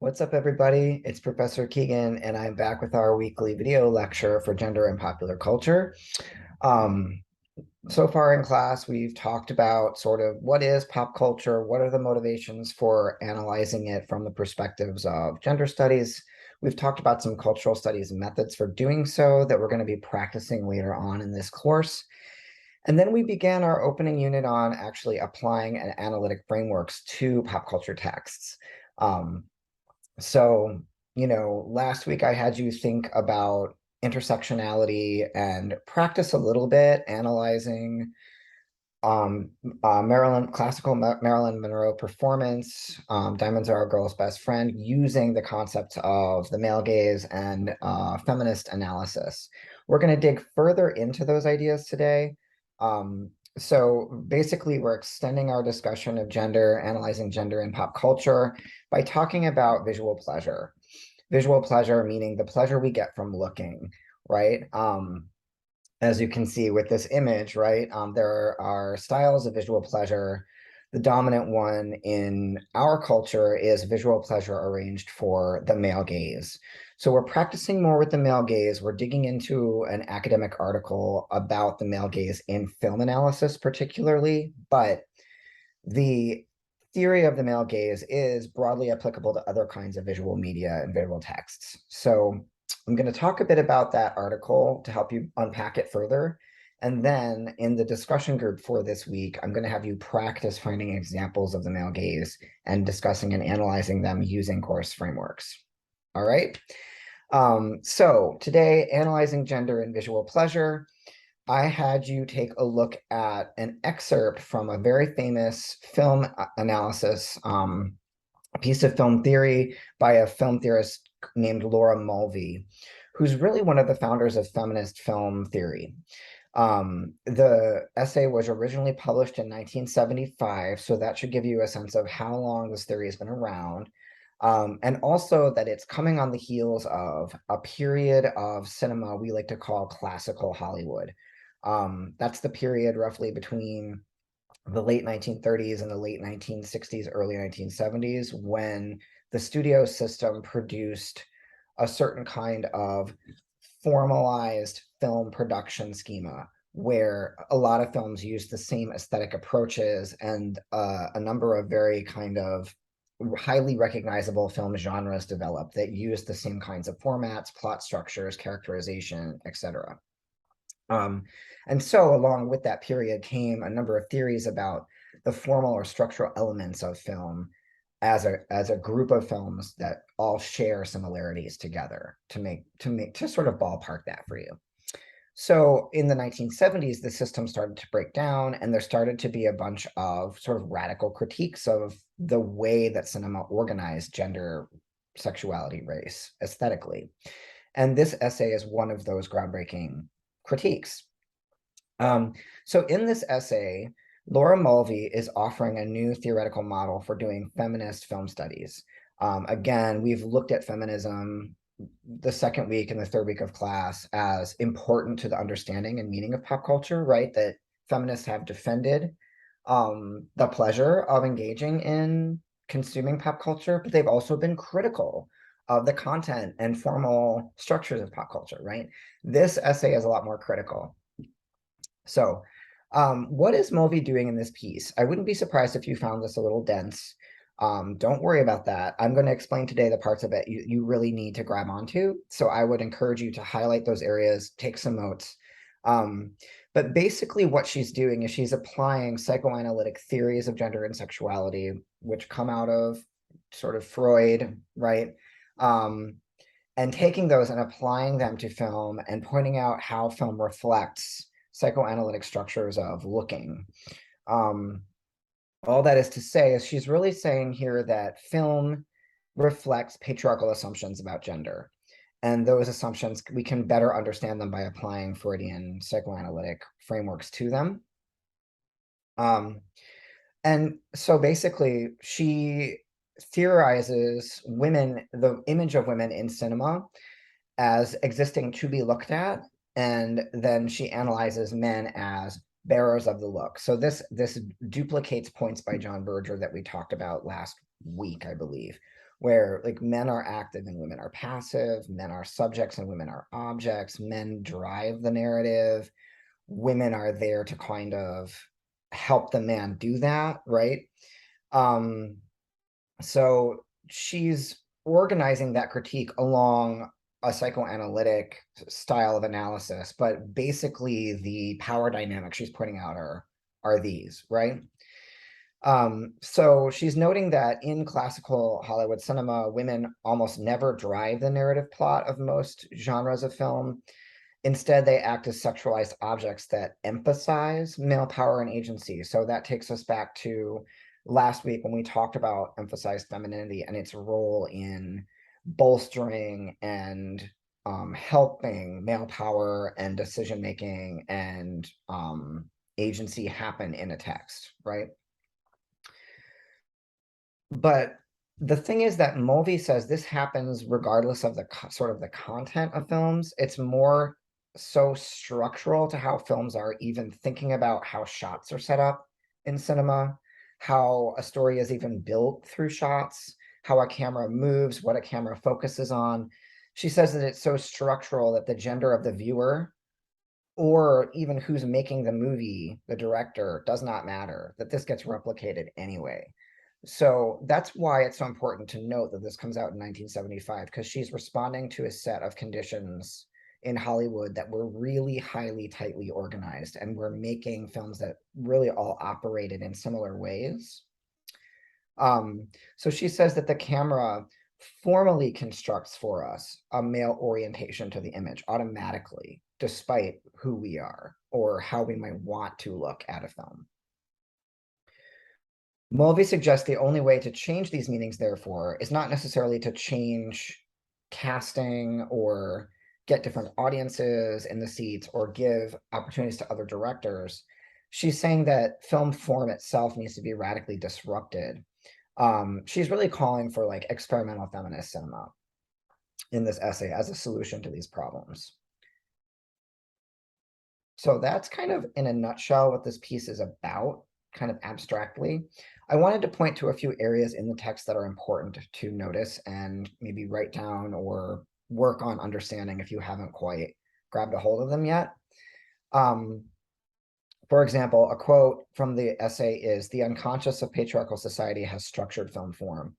What's up, everybody? It's Professor Keegan, and I'm back with our weekly video lecture for gender and popular culture. Um, so far in class, we've talked about sort of what is pop culture, what are the motivations for analyzing it from the perspectives of gender studies. We've talked about some cultural studies and methods for doing so that we're going to be practicing later on in this course. And then we began our opening unit on actually applying an analytic frameworks to pop culture texts. Um, so, last week I had you think about intersectionality and practice a little bit analyzing Marilyn Monroe performance, Diamonds Are a Girl's Best Friend, using the concepts of the male gaze and feminist analysis. We're going to dig further into those ideas today. So basically, we're extending our discussion of gender, analyzing gender in pop culture by talking about visual pleasure. Visual pleasure meaning the pleasure we get from looking, right? As you can see with this image, right, there are styles of visual pleasure. The dominant one in our culture is visual pleasure arranged for the male gaze. So we're practicing more with the male gaze. We're digging into an academic article about the male gaze in film analysis particularly, but the theory of the male gaze is broadly applicable to other kinds of visual media and visual texts. So I'm going to talk a bit about that article to help you unpack it further. And then in the discussion group for this week, I'm going to have you practice finding examples of the male gaze and discussing and analyzing them using course frameworks. All right. So today, analyzing gender and visual pleasure. I had you take a look at an excerpt from a very famous film analysis, a piece of film theory by a film theorist named Laura Mulvey, who's really one of the founders of feminist film theory. The essay was originally published in 1975, so that should give you a sense of how long this theory has been around. And also that it's coming on the heels of a period of cinema we like to call classical Hollywood. That's the period roughly between the late 1930s and the late 1960s, early 1970s, when the studio system produced a certain kind of formalized film production schema where a lot of films used the same aesthetic approaches and a number of very kind of highly recognizable film genres developed that used the same kinds of formats, plot structures, characterization, etc. And so along with that period came a number of theories about the formal or structural elements of film as a group of films that all share similarities together to sort of ballpark that for you. So in the 1970s, the system started to break down, and there started to be a bunch of sort of radical critiques of the way that cinema organized gender, sexuality, race, aesthetically. And this essay is one of those groundbreaking critiques. So in this essay, Laura Mulvey is offering a new theoretical model for doing feminist film studies. Again, we've looked at feminism the second week and the third week of class as important to the understanding and meaning of pop culture, right? That feminists have defended the pleasure of engaging in consuming pop culture, but they've also been critical of the content and formal structures of pop culture, right? This essay is a lot more critical. So what is Mulvey doing in this piece? I wouldn't be surprised if you found this a little dense. Don't worry about that. I'm going to explain today the parts of it you really need to grab onto. So I would encourage you to highlight those areas, take some notes. But basically what she's doing is she's applying psychoanalytic theories of gender and sexuality, which come out of sort of Freud, right? And taking those and applying them to film and pointing out how film reflects psychoanalytic structures of looking. All that is to say is she's really saying here that film reflects patriarchal assumptions about gender. And those assumptions, we can better understand them by applying Freudian psychoanalytic frameworks to them. And so basically, she theorizes women, the image of women in cinema as existing to be looked at, and then she analyzes men as bearers of the look. So this duplicates points by John Berger that we talked about last week, I believe, where like men are active and women are passive, men are subjects and women are objects, men drive the narrative, women are there to kind of help the man do that, right? Um, so she's organizing that critique along a psychoanalytic style of analysis, but basically the power dynamics she's pointing out are these, right? So she's noting that in classical Hollywood cinema, women almost never drive the narrative plot of most genres of film. Instead, they act as sexualized objects that emphasize male power and agency. So that takes us back to last week when we talked about emphasized femininity and its role in bolstering and helping male power and decision making and agency happen in a text, right? But the thing is that Mulvey says this happens regardless of the sort of the content of films. It's more so structural to how films are even thinking about how shots are set up in cinema, how a story is even built through shots, how a camera moves, what a camera focuses on. She says that it's so structural that the gender of the viewer or even who's making the movie, the director, does not matter, that this gets replicated anyway. So that's why it's so important to note that this comes out in 1975, because she's responding to a set of conditions in Hollywood that were really highly tightly organized and were making films that really all operated in similar ways. So she says that the camera formally constructs for us a male orientation to the image automatically, despite who we are or how we might want to look at a film. Mulvey suggests the only way to change these meanings, therefore, is not necessarily to change casting or get different audiences in the seats or give opportunities to other directors. She's saying that film form itself needs to be radically disrupted. She's really calling for like experimental feminist cinema in this essay as a solution to these problems. So that's kind of in a nutshell what this piece is about, kind of abstractly. I wanted to point to a few areas in the text that are important to notice and maybe write down or work on understanding if you haven't quite grabbed a hold of them yet. For example, a quote from the essay is, "The unconscious of patriarchal society has structured film form."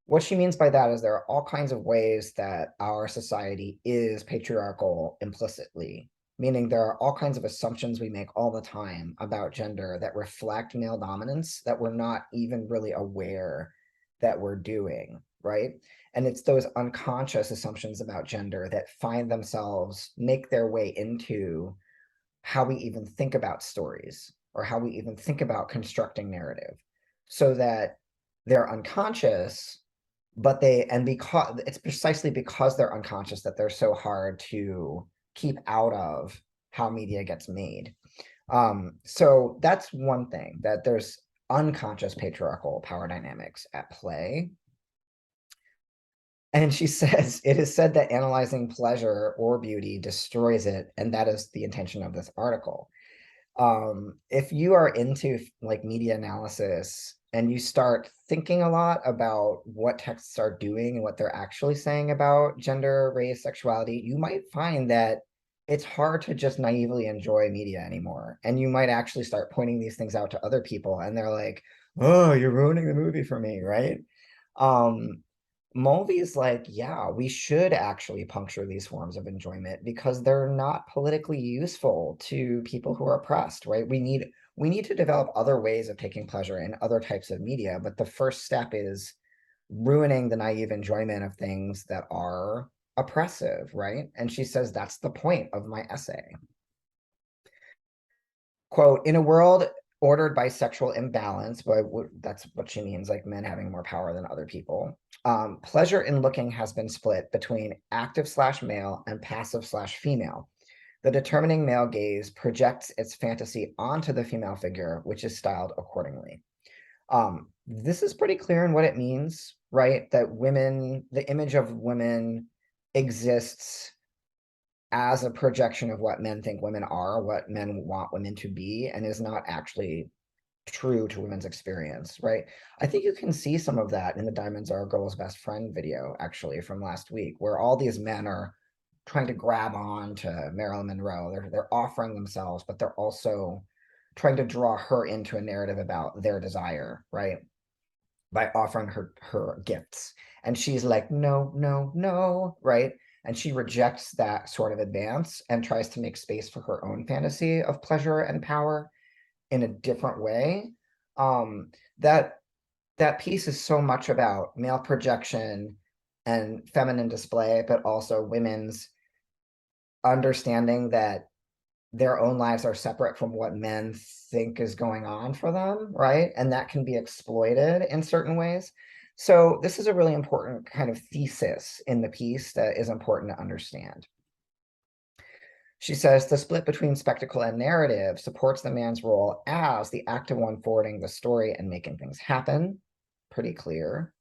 What she means by that is there are all kinds of ways that our society is patriarchal implicitly, meaning there are all kinds of assumptions we make all the time about gender that reflect male dominance that we're not even really aware that we're doing, right? And it's those unconscious assumptions about gender that find themselves, make their way into how we even think about stories or how we even think about constructing narrative, so that they're unconscious, but because it's precisely because they're unconscious that they're so hard to keep out of how media gets made. So that's one thing, that there's unconscious patriarchal power dynamics at play. And she says, "It is said that analyzing pleasure or beauty destroys it, and that is the intention of this article." If you are into like media analysis and you start thinking a lot about what texts are doing and what they're actually saying about gender, race, sexuality, you might find that it's hard to just naively enjoy media anymore. And you might actually start pointing these things out to other people and they're like, "Oh, you're ruining the movie for me," right? Um, Mulvey's like, yeah, we should actually puncture these forms of enjoyment because they're not politically useful to people who are oppressed, right? We need to develop other ways of taking pleasure in other types of media, but the first step is ruining the naive enjoyment of things that are oppressive, right? And she says that's the point of my essay. Quote, "In a world ordered by sexual imbalance," but that's what she means, like men having more power than other people, pleasure in looking has been split between active/male and passive/female. The determining male gaze projects its fantasy onto the female figure, which is styled accordingly. This is pretty clear in what it means, right? That women, the image of women exists as a projection of what men think women are, what men want women to be, and is not actually true to women's experience, right? I think you can see some of that in the Diamonds Are a Girl's Best Friend video, actually, from last week, where all these men are trying to grab on to Marilyn Monroe. They're offering themselves, but they're also trying to draw her into a narrative about their desire, right? By offering her gifts. And she's like, no, no, no, right? And she rejects that sort of advance and tries to make space for her own fantasy of pleasure and power in a different way. Um, that that piece is so much about male projection and feminine display, but also women's understanding that their own lives are separate from what men think is going on for them, right? And that can be exploited in certain ways. So this is a really important kind of thesis in the piece that is important to understand. She says the split between spectacle and narrative supports the man's role as the active one forwarding the story and making things happen. Pretty clear.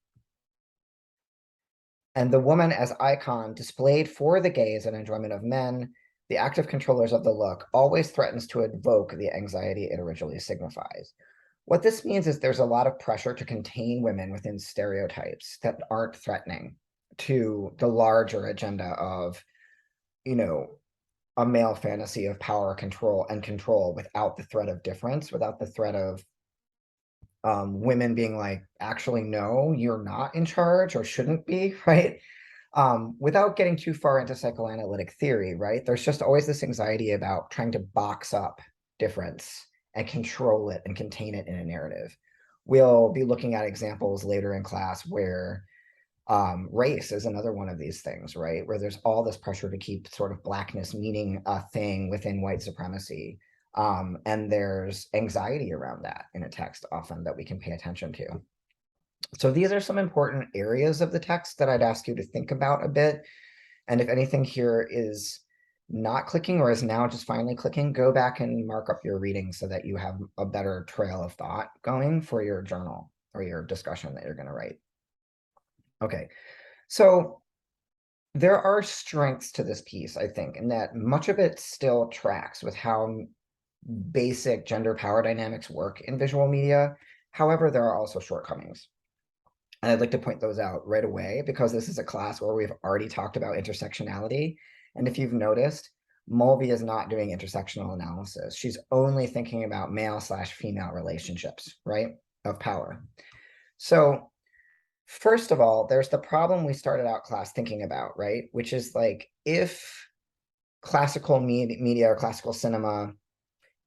And the woman as icon displayed for the gaze and enjoyment of men, the active controllers of the look, always threatens to evoke the anxiety it originally signifies. What this means is there's a lot of pressure to contain women within stereotypes that aren't threatening to the larger agenda of, you know, a male fantasy of power, control without the threat of difference, without the threat of women being like, actually, no, you're not in charge or shouldn't be, right? Without getting too far into psychoanalytic theory, right? There's just always this anxiety about trying to box up difference and control it and contain it in a narrative. We'll be looking at examples later in class where race is another one of these things, right? Where there's all this pressure to keep sort of blackness meaning a thing within white supremacy. And there's anxiety around that in a text often that we can pay attention to. So these are some important areas of the text that I'd ask you to think about a bit. And if anything here is not clicking or is now just finally clicking, go back and mark up your reading so that you have a better trail of thought going for your journal or your discussion that you're going to write. Okay, so there are strengths to this piece, I think, and that much of it still tracks with how basic gender power dynamics work in visual media. However, there are also shortcomings. And I'd like to point those out right away because this is a class where we've already talked about intersectionality. And if you've noticed, Mulvey is not doing intersectional analysis. She's only thinking about male/female relationships, right, of power. So first of all, there's the problem we started out class thinking about, right, which is like if classical media or classical cinema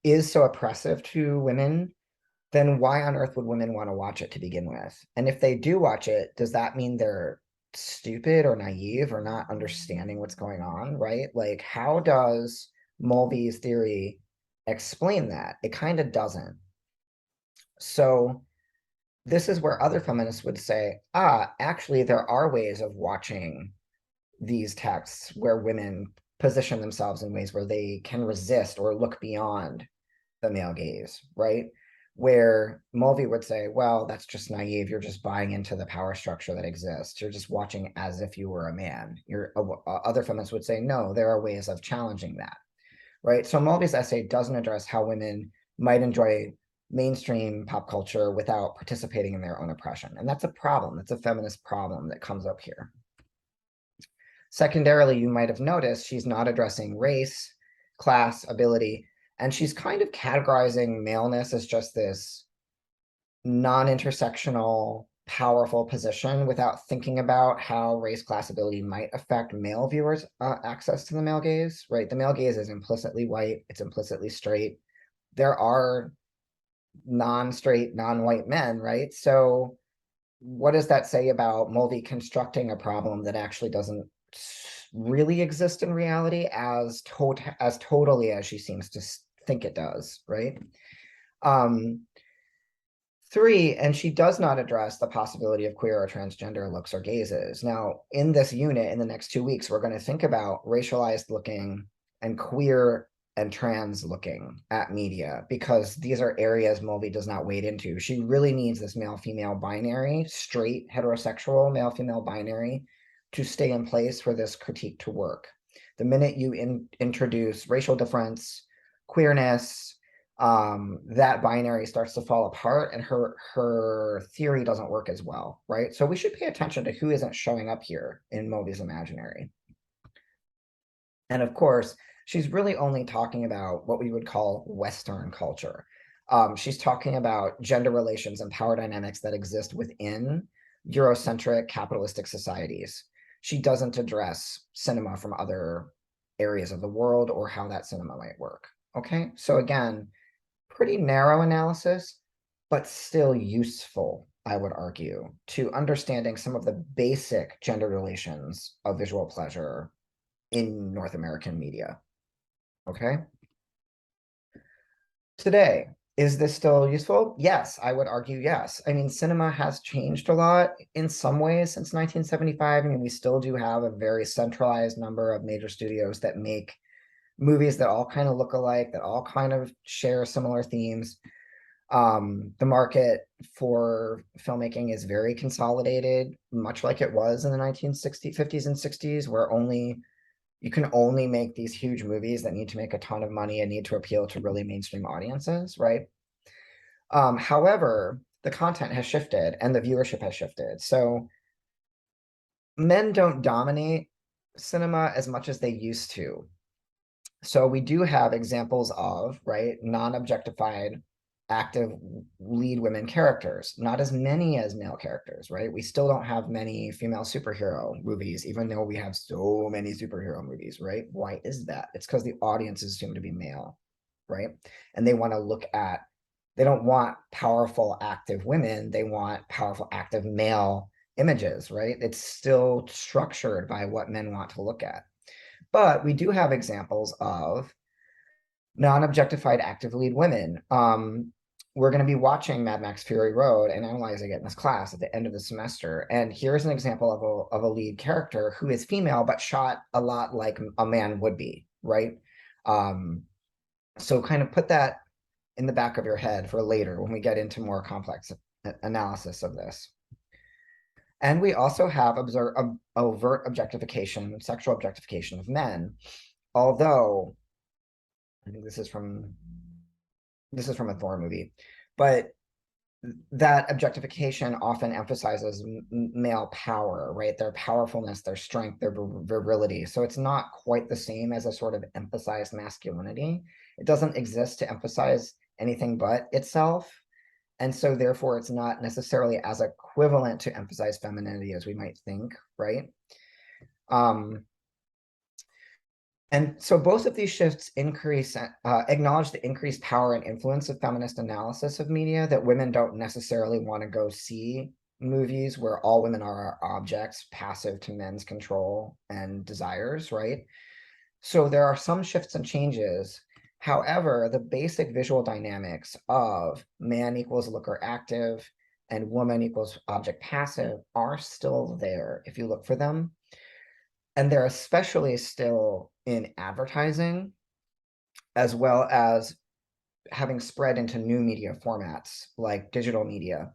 is so oppressive to women, then why on earth would women want to watch it to begin with? And if they do watch it, does that mean they're stupid or naive or not understanding what's going on, right? Like, how does Mulvey's theory explain that? It kind of doesn't. So this is where other feminists would say, actually, there are ways of watching these texts where women position themselves in ways where they can resist or look beyond the male gaze, right? Where Mulvey would say, well, that's just naive. You're just buying into the power structure that exists. You're just watching as if you were a man. Other feminists would say, no, there are ways of challenging that, right? So Mulvey's essay doesn't address how women might enjoy mainstream pop culture without participating in their own oppression. And that's a problem. That's a feminist problem that comes up here. Secondarily, you might have noticed she's not addressing race, class, ability, and she's kind of categorizing maleness as just this non-intersectional, powerful position without thinking about how race, class, ability might affect male viewers' access to the male gaze, right? The male gaze is implicitly white. It's implicitly straight. There are non-straight, non-white men, right? So what does that say about Mulvey constructing a problem that actually doesn't really exist in reality as totally as she seems to think it does, right? Three, and she does not address the possibility of queer or transgender looks or gazes. Now, in this unit, in the next 2 weeks, we're going to think about racialized looking and queer and trans looking at media because these are areas Mulvey does not wade into. She really needs this male-female binary, straight heterosexual male-female binary to stay in place for this critique to work. The minute you introduce racial difference, queerness, that binary starts to fall apart and her theory doesn't work as well, right? So we should pay attention to who isn't showing up here in Mulvey's imaginary. And of course, she's really only talking about what we would call Western culture. She's talking about gender relations and power dynamics that exist within Eurocentric capitalistic societies. She doesn't address cinema from other areas of the world or how that cinema might work. Okay, so again, pretty narrow analysis, but still useful, I would argue, to understanding some of the basic gender relations of visual pleasure in North American media. Okay. Today, is this still useful? Yes, I would argue yes. I mean, cinema has changed a lot in some ways since 1975. I mean, we still do have a very centralized number of major studios that make movies that all kind of look alike, that all kind of share similar themes. The market for filmmaking is very consolidated, much like it was in the 1960s, 50s, and 60s, where you can only make these huge movies that need to make a ton of money and need to appeal to really mainstream audiences, right? However, the content has shifted and the viewership has shifted. So men don't dominate cinema as much as they used to. So we do have examples of, right, non-objectified active lead women characters, not as many as male characters, right? We still don't have many female superhero movies, even though we have so many superhero movies, right? Why is that? It's because the audiences assume to be male, right? And they want to look at, they don't want powerful active women, they want powerful active male images, right? It's still structured by what men want to look at. But we do have examples of non-objectified active lead women. We're going to be watching Mad Max Fury Road and analyzing it in this class at the end of the semester. And here's an example of a lead character who is female, but shot a lot like a man would be, right? So kind of put that in the back of your head for later when we get into more complex analysis of this. And we also have overt objectification, sexual objectification of men, although I think this is from a Thor movie, but that objectification often emphasizes male power, right? Their powerfulness, their strength, their virility. So it's not quite the same as a sort of emphasized masculinity. It doesn't exist to emphasize anything but itself. And so therefore it's not necessarily as equivalent to emphasize femininity as we might think, right? And so both of these shifts acknowledge the increased power and influence of feminist analysis of media, that women don't necessarily want to go see movies where all women are objects, passive to men's control and desires, right? So there are some shifts and changes. However, the basic visual dynamics of man equals looker active and woman equals object passive are still there if you look for them. And they're especially still in advertising, as well as having spread into new media formats like digital media.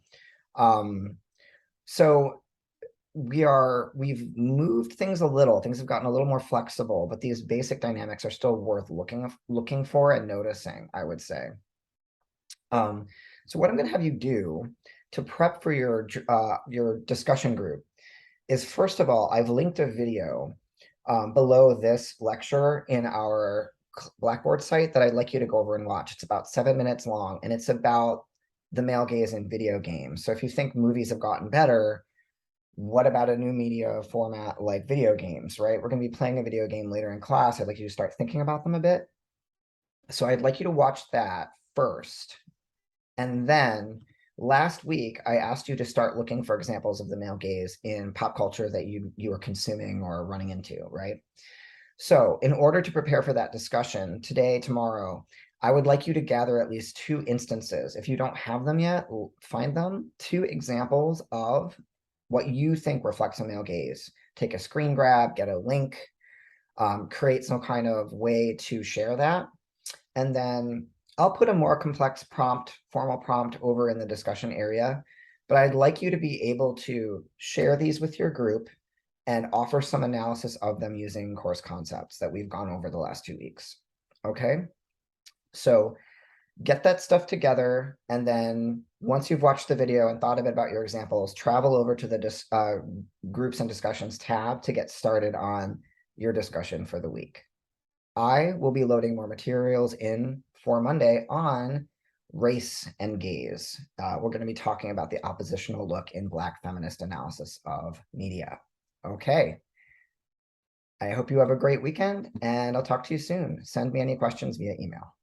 So we've moved things a little. Things have gotten a little more flexible, but these basic dynamics are still worth looking for and noticing, I would say. So what I'm going to have you do to prep for your discussion group is, first of all, I've linked a video below this lecture in our Blackboard site that I'd like you to go over and watch. It's about 7 minutes long, and it's about the male gaze in video games. So if you think movies have gotten better, what about a new media format like video games, right? We're going to be playing a video game later in class. I'd like you to start thinking about them a bit. So I'd like you to watch that first. And then last week, I asked you to start looking for examples of the male gaze in pop culture that you are consuming or running into, right? So in order to prepare for that discussion today, tomorrow, I would like you to gather at least 2 instances. If you don't have them yet, find them, 2 examples of what you think reflects a male gaze. Take a screen grab, get a link, create some kind of way to share that. And then I'll put a more complex formal prompt over in the discussion area, but I'd like you to be able to share these with your group and offer some analysis of them using course concepts that we've gone over the last 2 weeks. Okay, so Get that stuff together, and then once you've watched the video and thought a bit about your examples, travel over to the groups and discussions tab to get started on your discussion for the week. I will be loading more materials in for Monday on race and gaze. We're going to be talking about the oppositional look in Black feminist analysis of media. Okay. I hope you have a great weekend, and I'll talk to you soon. Send me any questions via email.